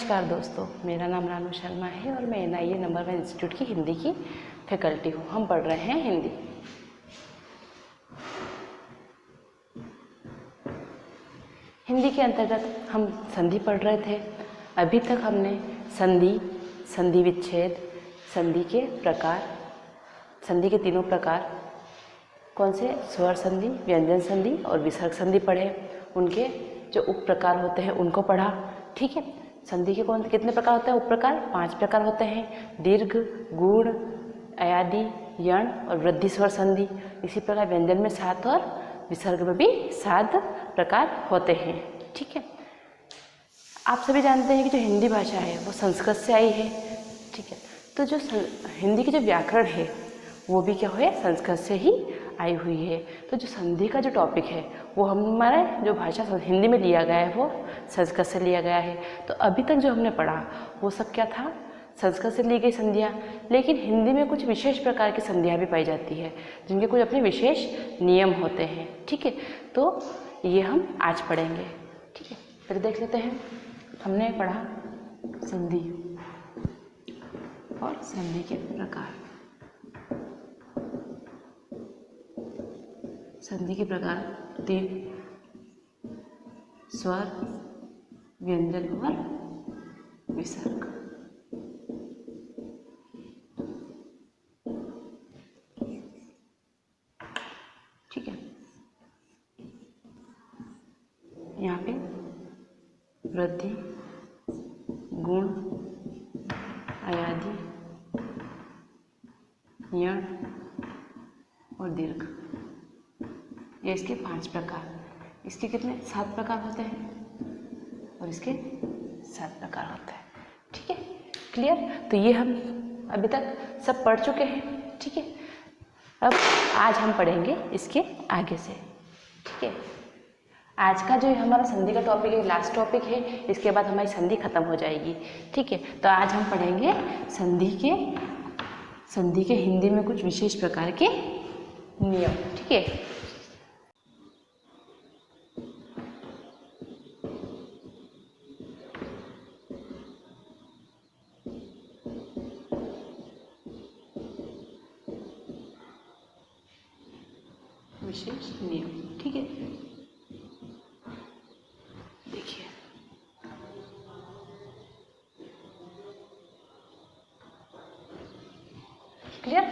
नमस्कार दोस्तों, मेरा नाम रानू शर्मा है और मैं NIA नंबर 1 इंस्टीट्यूट की हिंदी की फैकल्टी हूँ। हम पढ़ रहे हैं हिंदी। हिंदी के अंतर्गत हम संधि पढ़ रहे थे। अभी तक हमने संधि, संधि विच्छेद, संधि के प्रकार, संधि के तीनों प्रकार कौन से, स्वर संधि, व्यंजन संधि और विसर्ग संधि पढ़े। उनके जो उप प्रकार होते हैं उनको पढ़ा। ठीक है, संधि के कितने प्रकार होते हैं? उप प्रकार 5 प्रकार होते हैं। दीर्घ, गूढ़, अयादि, यण और वृद्धि स्वर संधि। इसी प्रकार व्यंजन में 7 और विसर्ग में भी 7 प्रकार होते हैं। ठीक है, आप सभी जानते हैं कि जो हिंदी भाषा है वो संस्कृत से आई है। ठीक है, तो जो हिंदी की जो व्याकरण है वो भी क्या है, संस्कृत से ही आई हुई है। तो जो संधि का जो टॉपिक है वो हमारे जो भाषा हिंदी में लिया गया है वो संस्कृत से लिया गया है। तो अभी तक जो हमने पढ़ा वो सब क्या था, संस्कृत से ली गई संधियाँ। लेकिन हिंदी में कुछ विशेष प्रकार की संधियाँ भी पाई जाती है जिनके कुछ अपने विशेष नियम होते हैं। ठीक है, तो ये हम आज पढ़ेंगे। ठीक है, फिर देख लेते हैं। हमने पढ़ा संधि और संधि के प्रकार। संधि के प्रकार 3: स्वर, व्यंजन और विसर्ग। ठीक है, यहाँ पे वृद्धि, गुण, अयादि, यण और दीर्घ, ये इसके 5 प्रकार। इसके कितने 7 प्रकार होते हैं और इसके 7 प्रकार होते हैं। ठीक है, क्लियर? तो ये हम अभी तक सब पढ़ चुके हैं। ठीक है, अब आज हम पढ़ेंगे इसके आगे से। ठीक है, आज का जो हमारा संधि का टॉपिक है, लास्ट टॉपिक है। इसके बाद हमारी संधि खत्म हो जाएगी। ठीक है, तो आज हम पढ़ेंगे संधि के हिंदी में कुछ विशेष प्रकार के नियम। ठीक है, विशेष नियम। ठीक है, देखिए क्लियर?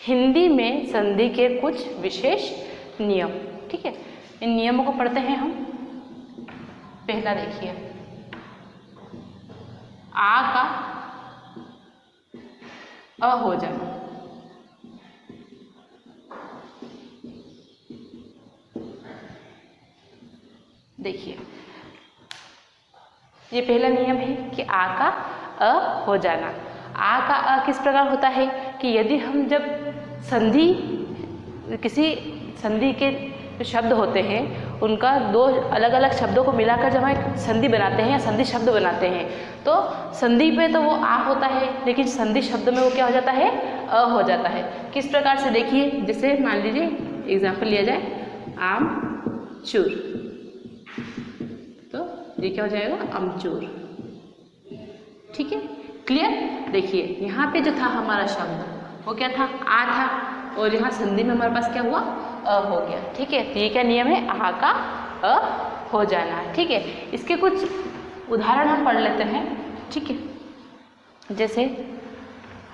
हिंदी में संधि के कुछ विशेष नियम। ठीक है, इन नियमों को पढ़ते हैं हम। पहला देखिए, आ का अ हो जाना। देखिए, ये पहला नियम है कि आ का अ हो जाना। आ का अ किस प्रकार होता है कि यदि हम जब किसी संधि के जो शब्द होते हैं उनका 2 अलग अलग शब्दों को मिलाकर जब हम संधि बनाते हैं या संधि शब्द बनाते हैं तो संधि पे तो वो आ होता है, लेकिन संधि शब्द में वो क्या हो जाता है, अ हो जाता है। किस प्रकार से? देखिए, जैसे मान लीजिए एग्जाम्पल लिया जाए, आमचूर, तो ये क्या हो जाएगा, अमचूर। ठीक है, क्लियर? देखिए, यहाँ पे जो था हमारा शब्द वो क्या था, आ था, और यहाँ संधि में हमारे पास क्या हुआ, अ हो गया। ठीक है, तो ये क्या नियम है, आ का अ हो जाना। ठीक है, इसके कुछ उदाहरण हम पढ़ लेते हैं। ठीक है, जैसे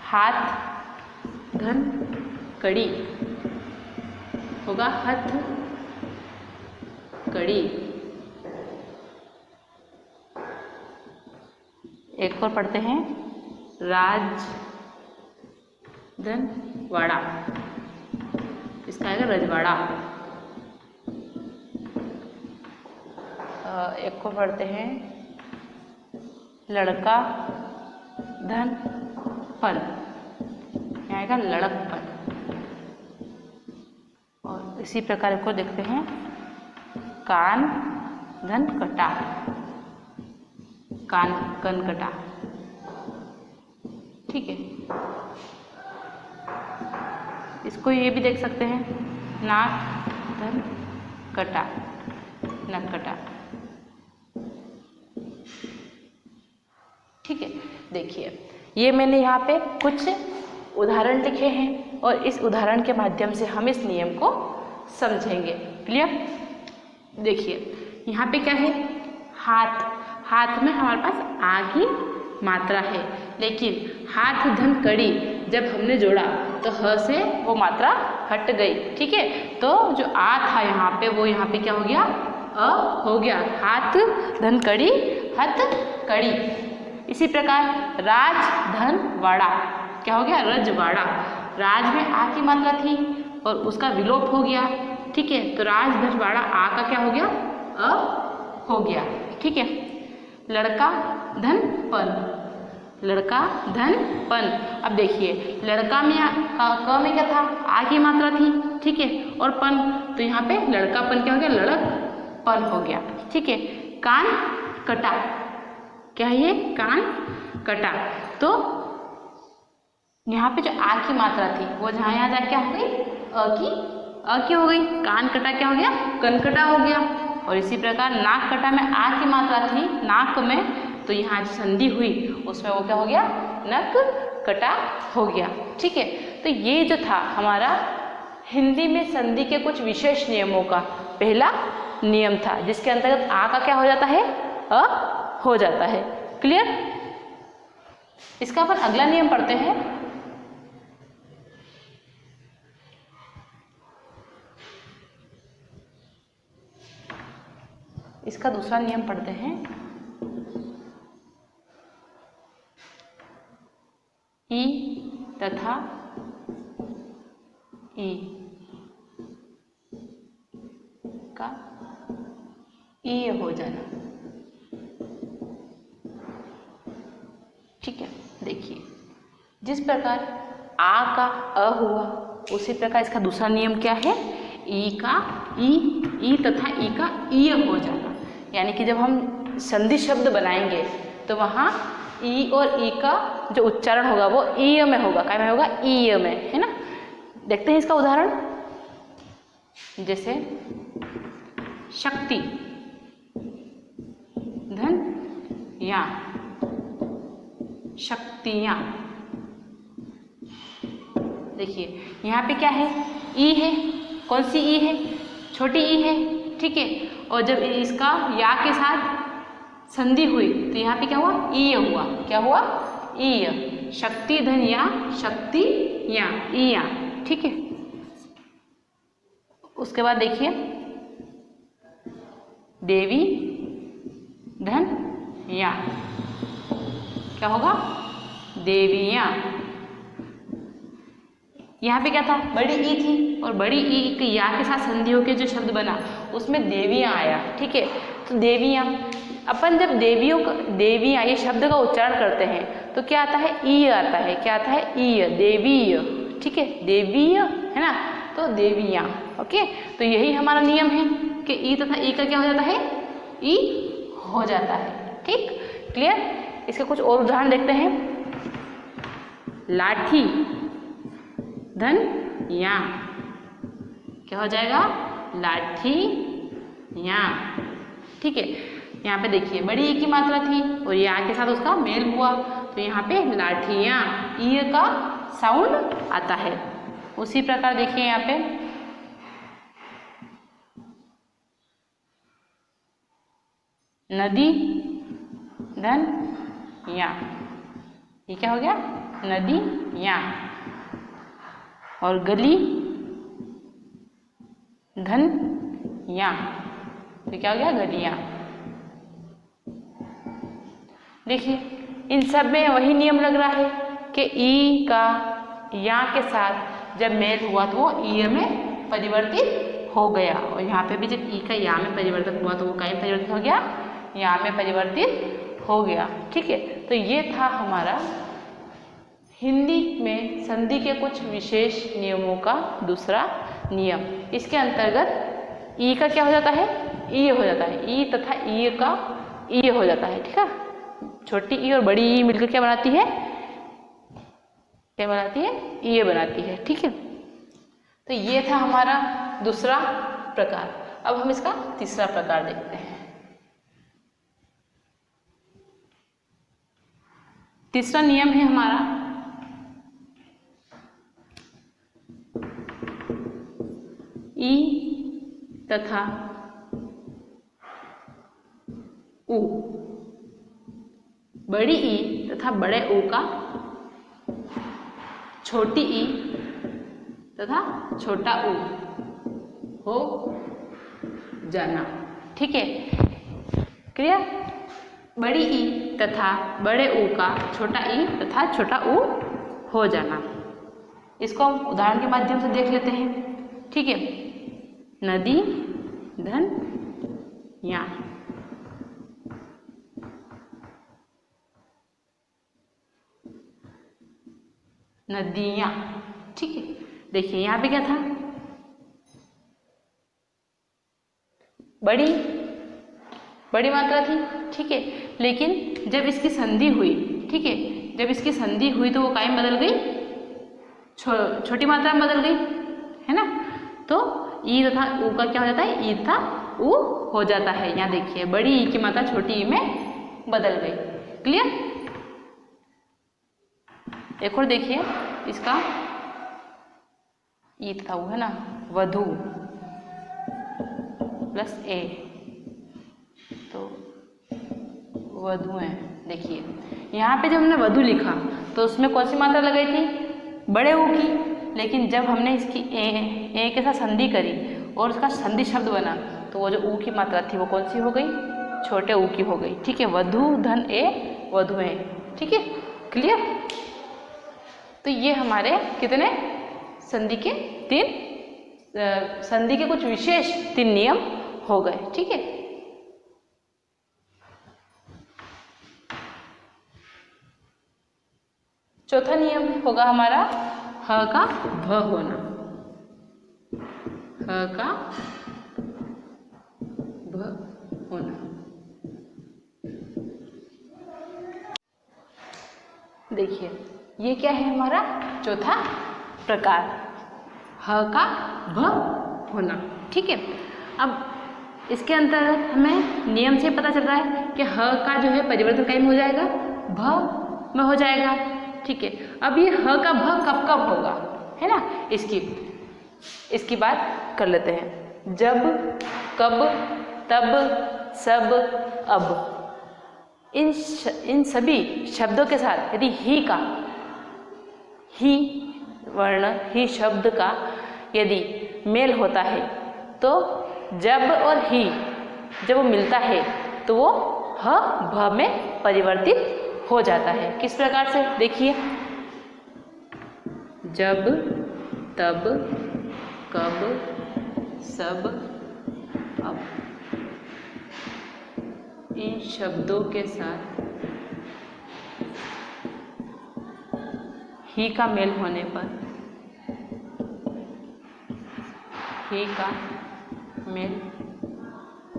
हाथ घन कड़ी होगा, हथ कड़ी। एक और पढ़ते हैं, राज धन वाड़ा, इसका आएगा रजवाड़ा। एक को पढ़ते हैं, लड़का धन पन, यहाँ आएगा लड़कपन। और इसी प्रकार को देखते हैं, कान धन कटा, कन कटा। ठीक है, इसको ये भी देख सकते हैं, नाक धन कटा, नक कटा। देखिए ये मैंने यहाँ पे कुछ उदाहरण लिखे हैं और इस उदाहरण के माध्यम से हम इस नियम को समझेंगे। क्लियर? देखिए यहाँ पे क्या है, हाथ, हाथ में हमारे पास आ की मात्रा है, लेकिन हाथ धन कड़ी जब हमने जोड़ा तो ह से वो मात्रा हट गई। ठीक है, तो जो आ था यहाँ पे वो यहाँ पे क्या हो गया, अ हो गया। हाथ धन कड़ी, हथ कड़ी। इसी प्रकार राज धन वाड़ा क्या हो गया, रजवाड़ा। राज में आ की मात्रा थी और उसका विलोप हो गया। ठीक है, तो राज धन वाड़ा आ का क्या हो गया, अ हो गया। ठीक है, लड़का धन पन, लड़का धन पन। अब देखिए लड़का में क में क्या था, आ की मात्रा थी। ठीक है, और पन, तो यहाँ पे लड़कापन क्या हो गया, लड़कपन हो गया। ठीक है, कान कटा, क्या है ये, कान कटा। तो यहाँ पे जो आ की मात्रा थी वो जहाँ यहाँ जा क्या हो गई, अ की हो गई। कान कटा क्या हो गया, कनकटा हो गया। और इसी प्रकार नाक कटा में आ की मात्रा थी नाक में, तो यहाँ जो संधि हुई उसमें वो क्या हो गया, नक कटा हो गया। ठीक है, तो ये जो था हमारा हिंदी में संधि के कुछ विशेष नियमों का पहला नियम था, जिसके अंतर्गत आ का क्या हो जाता है, अ हो जाता है। क्लियर? इसका अपन अगला नियम पढ़ते हैं। इसका दूसरा नियम पढ़ते हैं। ई तथा ई का ई हो जाना। ठीक है, देखिए जिस प्रकार आ का अ हुआ उसी प्रकार इसका दूसरा नियम क्या है, ई का ई तथा ई का ई हो जाना। यानी कि जब हम संधि शब्द बनाएंगे तो वहाँ ई और ई का जो उच्चारण होगा वो ई में होगा, क्या में होगा, ई में, है ना। देखते हैं इसका उदाहरण। जैसे शक्ति धन या, शक्तियाँ। देखिए यहाँ पे क्या है, ई है। कौन सी ई है, छोटी ई है। ठीक है, और जब इसका या के साथ संधि हुई तो यहाँ पे क्या हुआ, ई हुआ। क्या हुआ, ई। शक्ति धन या, शक्ति या, ई या। ठीक है, उसके बाद देखिए देवी धन या, क्या होगा, देवियाँ। यहाँ पे क्या था, बड़ी ई थी और बड़ी ई के या के साथ संधि होकर जो शब्द बना उसमें देवियाँ आया। ठीक है, तो देवियाँ, अपन जब देवियाँ ये शब्द का उच्चारण करते हैं तो क्या आता है, ई आता है। क्या आता है, ई, देवीय। ठीक है, देवीय, है ना, तो देवियाँ। ओके, तो यही हमारा नियम है कि ई तथा ई का क्या हो जाता है, ई हो जाता है। ठीक, क्लियर? इसके कुछ और उदाहरण देखते हैं। लाठी धन या, क्या हो जाएगा, लाठी या। ठीक है, यहाँ पे देखिए बड़ी ई की मात्रा थी और या के साथ उसका मेल हुआ तो यहाँ पे लाठियाँ, ई का साउंड आता है। उसी प्रकार देखिए यहाँ पे नदी धन या, ये क्या हो गया, नदी या। और गली धन या, तो क्या हो गया, गलियाँ। देखिए इन सब में वही नियम लग रहा है कि ई का या के साथ जब मेल हुआ तो वो ई में परिवर्तित हो गया, और यहाँ पे भी जब ई का या में परिवर्तन हुआ तो वो क्या परिवर्तित हो गया, या में परिवर्तित हो गया। ठीक है, तो ये था हमारा हिंदी में संधि के कुछ विशेष नियमों का दूसरा नियम। इसके अंतर्गत ई का क्या हो जाता है, ई हो जाता है। ई तथा ई का ई हो जाता है। ठीक है, छोटी ई और बड़ी ई मिलकर क्या बनाती है, क्या बनाती है, ई बनाती है। ठीक है, तो ये था हमारा दूसरा प्रकार। अब हम इसका तीसरा प्रकार देखते हैं। तीसरा नियम है हमारा ई तथा ऊ, बड़ी ई तथा बड़े ऊ का छोटी ई तथा छोटा ऊ हो जाना। ठीक है, क्लियर? बड़ी ई तथा बड़े ऊ का छोटा ई तथा छोटा ऊ हो जाना। इसको हम उदाहरण के माध्यम से देख लेते हैं। ठीक है, नदी, धन, या। नदियाँ। ठीक है, देखिए यहाँ पे क्या था, बड़ी मात्रा थी। ठीक है, लेकिन जब इसकी संधि हुई, ठीक है, जब इसकी संधि हुई तो वो काय में बदल गई, छोटी मात्रा में बदल गई, है ना। तो ई तथा ऊ का क्या हो जाता है, ई तथा ऊ हो जाता है। यहाँ देखिए बड़ी ई की मात्रा छोटी ई में बदल गई। क्लियर? एक और देखिए इसका ई तथा ऊ है ना, वधु प्लस ए, तो वधुएं। देखिए यहाँ पे जब हमने वधु लिखा तो उसमें कौन सी मात्रा लगाई थी, बड़े ऊ की, लेकिन जब हमने इसकी ए के साथ संधि करी और उसका संधि शब्द बना तो वो जो ऊ की मात्रा थी वो कौन सी हो गई, छोटे ऊ की हो गई। ठीक है, वधु धन ए वधुएं। ठीक है, क्लियर? तो ये हमारे कितने संधि के संधि के कुछ विशेष 3 नियम हो गए। ठीक है, चौथा नियम होगा हमारा ह का भ होना। ह का भ होना। देखिए ये क्या है हमारा चौथा प्रकार, ह का भ होना। ठीक है, अब इसके अंतर्गत हमें नियम से पता चल रहा है कि ह का जो है परिवर्तन कहीं में हो जाएगा, भ में हो जाएगा। ठीक है, अब ये ह का भ कब कब होगा, है ना, इसकी बात कर लेते हैं। जब, कब, तब, सब, अब, इन सभी शब्दों के साथ यदि ही वर्ण, ही शब्द का यदि मेल होता है तो जब और ही जब वो मिलता है तो वो ह भ में परिवर्तित हो जाता है। किस प्रकार से, देखिए, जब, तब, कब, सब, अब, इन शब्दों के साथ ही का मेल होने पर, ही का मेल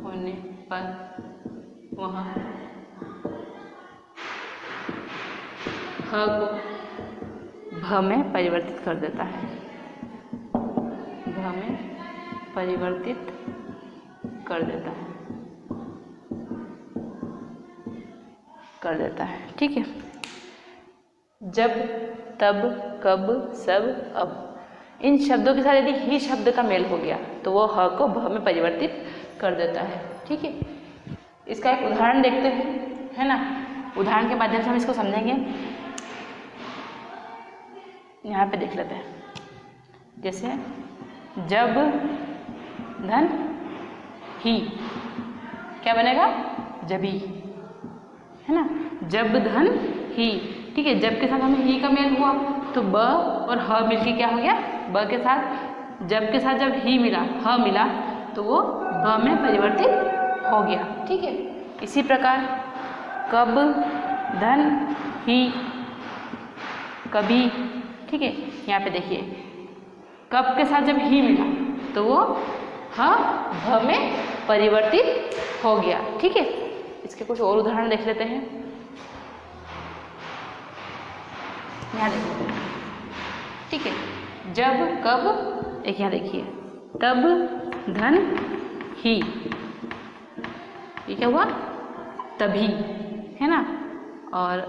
होने पर वह ह को भ में परिवर्तित कर देता है, भ में परिवर्तित कर देता है, ठीक है। जब, तब, कब, सब, अब, इन शब्दों के साथ यदि ही शब्द का मेल हो गया तो वो ह को भ में परिवर्तित कर देता है। ठीक है, इसका एक उदाहरण देखते हैं, है ना। उदाहरण के माध्यम से हम इसको समझेंगे। यहाँ पे देख लेते हैं, जैसे जब धन ही, क्या बनेगा, जभी, है ना। जब धन ही, ठीक है, जब के साथ हमें ही का मेल हुआ तो ब और ह मिलके क्या हो गया, ब के साथ, जब के साथ जब ही मिला, ह मिला तो वो ब में परिवर्तित हो गया। ठीक है, इसी प्रकार कब, धन ही, कभी, ठीक है। यहाँ पे देखिए कब के साथ जब ही मिला तो वो ह भ में परिवर्तित हो गया। ठीक है, इसके कुछ और उदाहरण देख लेते हैं। यहाँ देखिए, ठीक है, जब, कब, एक यहाँ देखिए, तब, धन ही, ये क्या हुआ, तभी, है ना। और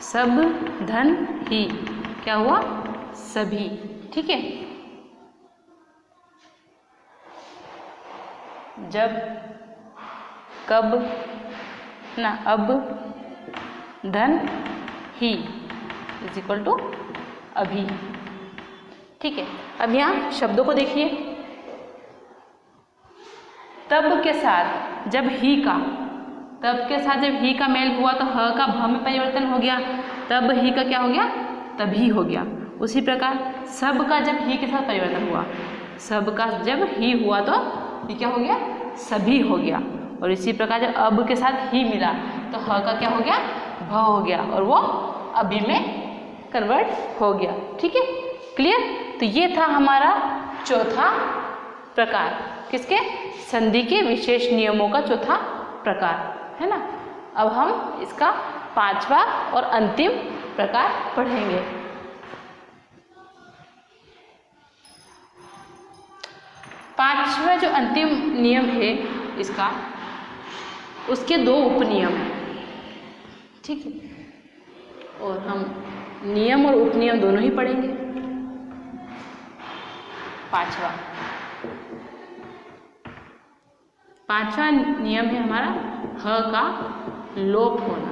सब धन ही, क्या हुआ, सभी। ठीक है, जब, कब ना, अब, धन ही इज इक्वल टू अभी। ठीक है, अब यहाँ शब्दों को देखिए। तब के साथ जब ही का, तब के साथ जब ही का मेल हुआ तो ह का भ में परिवर्तन हो गया, तब ही का क्या हो गया, तभी हो गया। उसी प्रकार सब का जब ही के साथ परिवर्तन हुआ, सब का जब ही हुआ तो ये क्या हो गया, सभी हो गया। और इसी प्रकार जब अब के साथ ही मिला तो ह का क्या हो गया, भ हो गया, और वो अभी में कन्वर्ट हो गया। ठीक है, क्लियर। तो ये था हमारा चौथा प्रकार, किसके, संधि के विशेष नियमों का चौथा प्रकार, है ना। अब हम इसका पांचवा और अंतिम प्रकार पढ़ेंगे। पांचवा जो अंतिम नियम है इसका, उसके दो उपनियम हैं। ठीक है, और हम नियम और उपनियम दोनों ही पढ़ेंगे। पांचवा नियम है हमारा ह का लोप होना।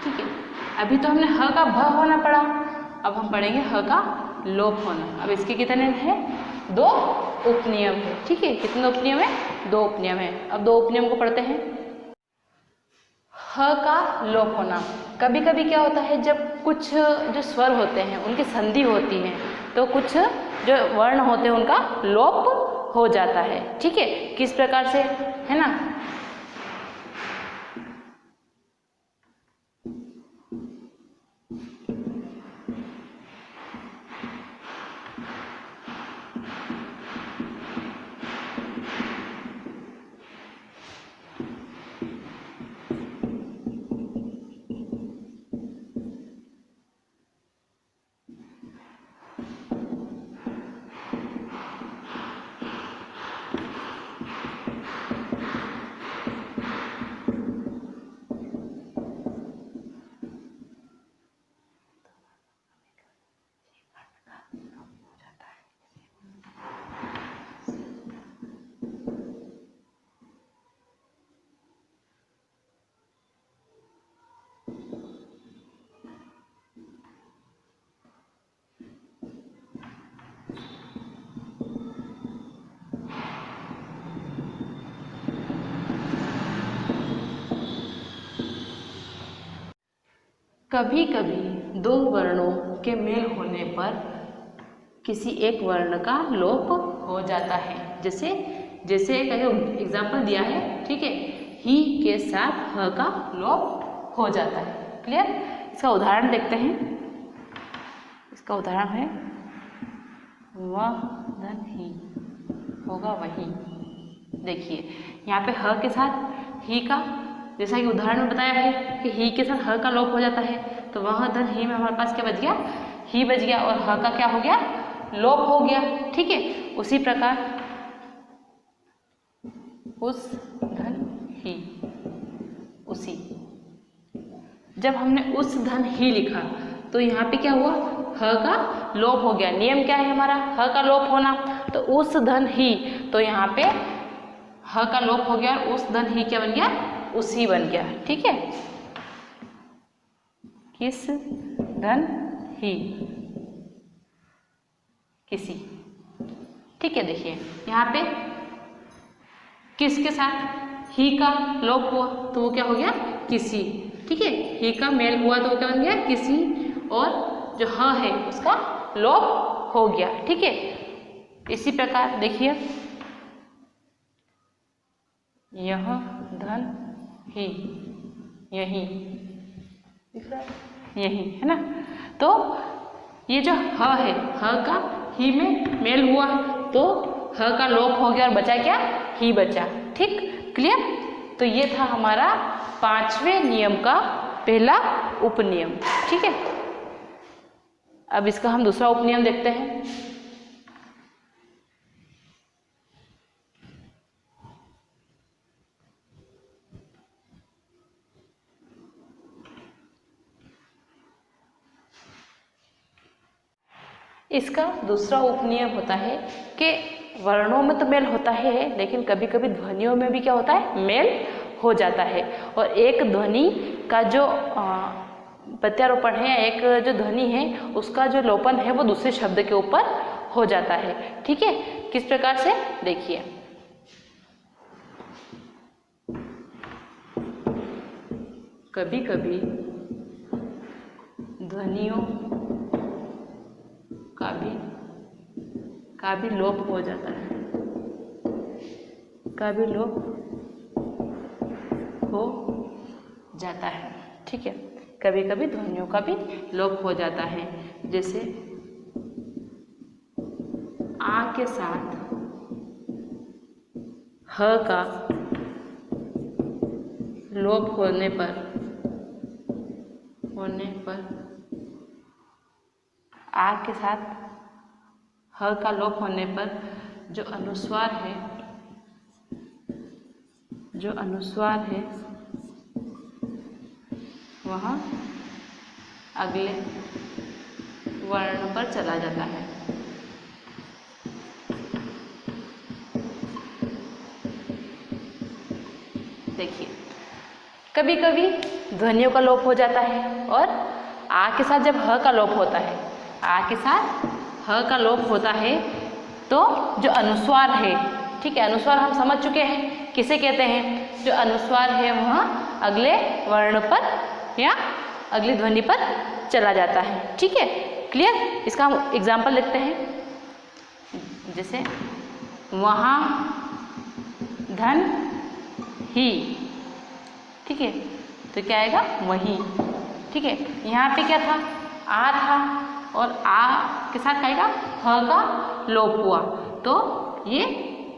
ठीक है, अभी तो हमने ह का भ होना पढ़ा, अब हम पढ़ेंगे ह का लोप होना। अब इसके कितने हैं, दो उपनियम है। ठीक है, कितने उपनियम है, दो उपनियम है। अब दो उपनियम को पढ़ते हैं। ह का लोप होना, कभी कभी क्या होता है, जब कुछ जो स्वर होते हैं उनकी संधि होती है तो कुछ जो वर्ण होते हैं उनका लोप हो जाता है। ठीक है, किस प्रकार से, है ना। कभी कभी दो वर्णों के मेल होने पर किसी एक वर्ण का लोप हो जाता है। जैसे एक एग्जाम्पल दिया है। ठीक है, ही के साथ ह का लोप हो जाता है। क्लियर। इसका उदाहरण देखते हैं। इसका उदाहरण है वह धन ही होगा वही। देखिए यहाँ पे ह के साथ ही का, जैसा कि उदाहरण में बताया है कि ही के साथ ह का लोप हो जाता है, तो वह धन ही में हमारे पास क्या बच गया, ही बच गया, और ह का क्या हो गया, लोप हो गया। ठीक है, उसी प्रकार उस धन ही, उसी, जब हमने उस धन ही लिखा तो यहाँ पे क्या हुआ, ह का लोप हो गया। नियम क्या है हमारा, ह का लोप होना, तो उस धन ही, तो यहाँ पे ह का लोप हो गया, उस धन ही क्या बन गया, उसी बन गया। ठीक है, किस धन ही, किसी। ठीक है, देखिए यहाँ पे किसके साथ ही का लोप हुआ तो वो क्या हो गया, किसी। ठीक है, ही का मेल हुआ तो वो क्या बन गया, किसी, और जो ह है उसका लोप हो गया। ठीक है, इसी प्रकार देखिए यह धन ही, यही, यही है ना। तो ये जो ह है, ह का ही में मेल हुआ तो ह का लोप हो गया और बचा क्या, ही बचा। ठीक, क्लियर। तो ये था हमारा पांचवें नियम का पहला उपनियम। ठीक है, अब इसका हम दूसरा उपनियम देखते हैं। इसका दूसरा उपनियम होता है कि वर्णों में तो मेल होता ही है, लेकिन कभी कभी ध्वनियों में भी क्या होता है, मेल हो जाता है। और एक ध्वनि का जो प्रत्यारोपण है, एक जो ध्वनि है उसका जो लोपन है वो दूसरे शब्द के ऊपर हो जाता है। ठीक है, किस प्रकार से देखिए, कभी कभी ध्वनियों का भी लोप हो जाता है, का भी लोप हो जाता है। ठीक है, कभी कभी ध्वनियों का भी लोप हो जाता है। जैसे आ के साथ ह का लोप होने पर आ के साथ ह का लोप होने पर जो अनुस्वार है वह अगले वर्ण पर चला जाता है। देखिए, कभी कभी ध्वनियों का लोप हो जाता है और आ के साथ जब ह का लोप होता है, आ के साथ ह का लोप होता है तो जो अनुस्वार है, ठीक है, अनुस्वार हम समझ चुके हैं किसे कहते हैं, जो अनुस्वार है वह अगले वर्ण पर या अगली ध्वनि पर चला जाता है। ठीक है, क्लियर। इसका हम एग्जाम्पल लिखते हैं, जैसे वहाँ धन ही। ठीक है, तो क्या आएगा, वहीं। ठीक है, यहाँ पे क्या था, आ था और आ के साथ क्या आएगा, ह का लोप हुआ, तो ये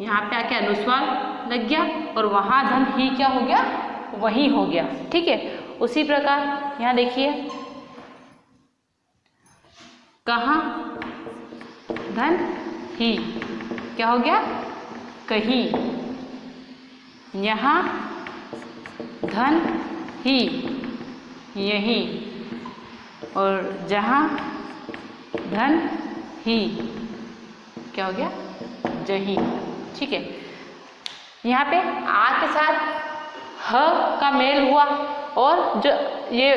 यहाँ पे आके अनुस्वार लग गया और वहाँ धन ही क्या हो गया, वहीं हो गया। ठीक है, उसी प्रकार यहाँ देखिए, कहाँ धन ही क्या हो गया, कहीं। यहाँ धन ही, यहीं। और जहाँ धन ही क्या हो गया, जहीं। ठीक है, यहाँ पे आ के साथ ह का मेल हुआ और जो ये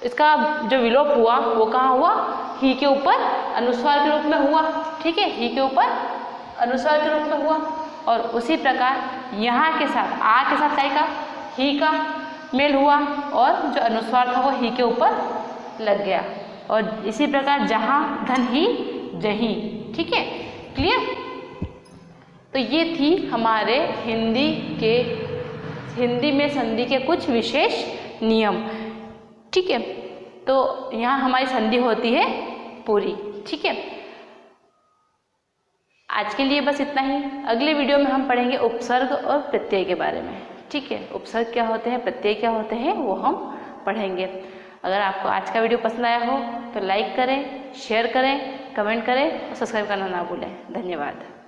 इसका जो विलोप हुआ वो कहाँ हुआ, ही के ऊपर अनुस्वार के रूप में हुआ। ठीक है, ही के ऊपर अनुस्वार के रूप में हुआ। और उसी प्रकार यहाँ के साथ आ के साथ क्या का, ही का मेल हुआ और जो अनुस्वार था वो ही के ऊपर लग गया। और इसी प्रकार जहाँ धन ही, जहीं। ठीक है, क्लियर। तो ये थी हमारे हिंदी में संधि के कुछ विशेष नियम। ठीक है, तो यहाँ हमारी संधि होती है पूरी। ठीक है, आज के लिए बस इतना ही। अगले वीडियो में हम पढ़ेंगे उपसर्ग और प्रत्यय के बारे में। ठीक है, उपसर्ग क्या होते हैं, प्रत्यय क्या होते हैं, वो हम पढ़ेंगे। अगर आपको आज का वीडियो पसंद आया हो तो लाइक करें, शेयर करें, कमेंट करें और सब्सक्राइब करना ना भूलें। धन्यवाद।